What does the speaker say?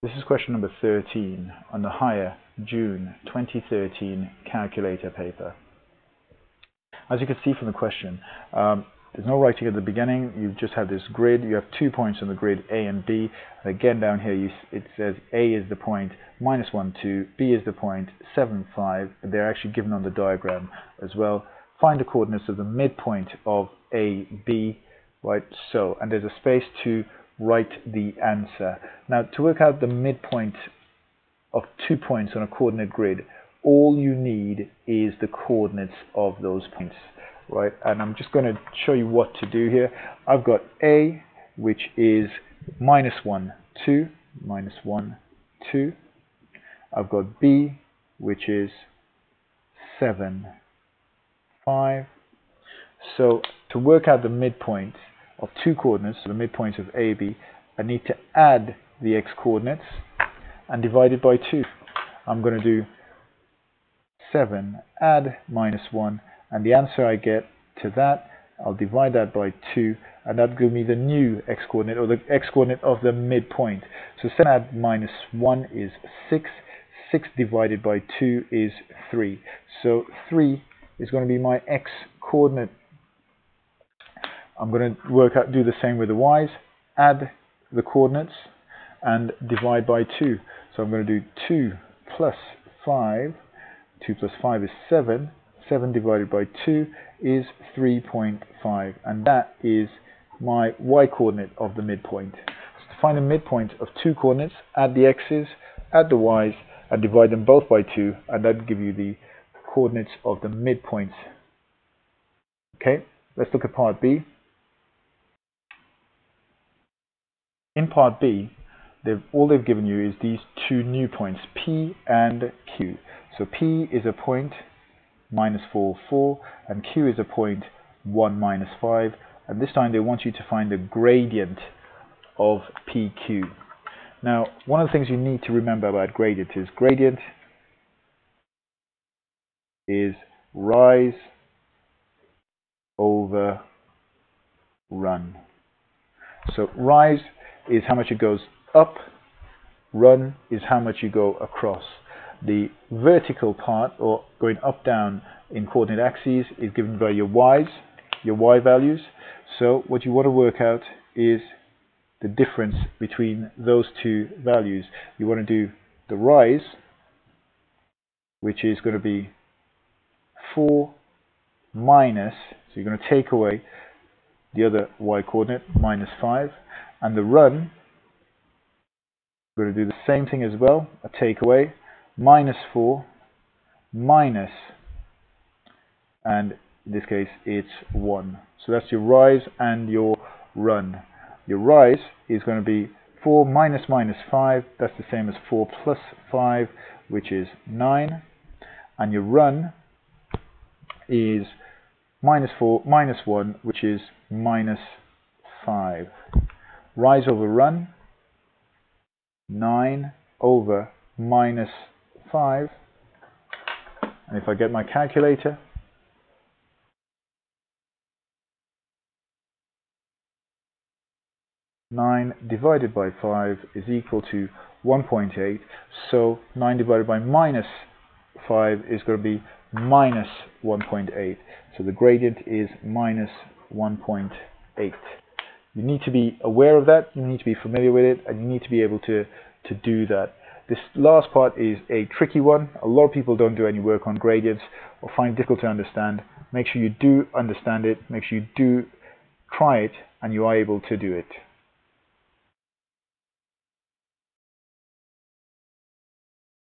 This is question number 13 on the higher June 2013 calculator paper. As you can see from the question, there's no writing at the beginning. You just have this grid. You have 2 points on the grid, A and B. And again, down here it says A is the point -1, 2, B is the point 7, 5. They're actually given on the diagram as well. Find the coordinates of the midpoint of A, B, right? So, and there's a space to write the answer. Now, to work out the midpoint of 2 points on a coordinate grid, all you need is the coordinates of those points, right? And I'm just going to show you what to do here. I've got A, which is -1, 2, -1, 2. I've got B, which is 7, 5. So to work out the midpoint of two coordinates, so the midpoints of A, B, I need to add the x coordinates and divide it by 2. I'm going to do 7 add -1, and the answer I get to that, I'll divide that by 2, and that'll give me the new x coordinate, or the x coordinate of the midpoint. So 7 add -1 is 6. 6 divided by 2 is 3. So 3 is going to be my x coordinate. I'm going to do the same with the y's, add the coordinates and divide by 2. So I'm going to do 2 plus 5. 2 plus 5 is 7. 7 divided by 2 is 3.5. And that is my y coordinate of the midpoint. So to find the midpoint of two coordinates, add the x's, add the y's, and divide them both by 2. And that will give you the coordinates of the midpoints. Okay, let's look at part B. In part B, all they've given you is these two new points, P and Q. So P is a point -4, 4, and Q is a point 1, -5. And this time they want you to find the gradient of PQ. Now, one of the things you need to remember about gradient is rise over run. So rise is how much it goes up, run is how much you go across. The vertical part, or going up, down in coordinate axes, is given by your y's, your y values. So what you want to work out is the difference between those two values. You want to do the rise, which is going to be 4 minus, so you're going to take away the other y coordinate, -5, and the run, we're going to do the same thing as well, a takeaway, -4 minus, and in this case it's 1. So that's your rise and your run. Your rise is going to be 4 minus -5, that's the same as 4 plus 5, which is 9, and your run is -4 minus 1, which is -5. Rise over run, 9 over -5, and if I get my calculator, (9) divided by 5 is equal to 1.8. So 9 divided by -5 is going to be -1.8. So the gradient is -1.8. You need to be aware of that, you need to be familiar with it, and you need to be able to do that. This last part is a tricky one. A lot of people don't do any work on gradients or find it difficult to understand. Make sure you do understand it, make sure you do try it, and you are able to do it.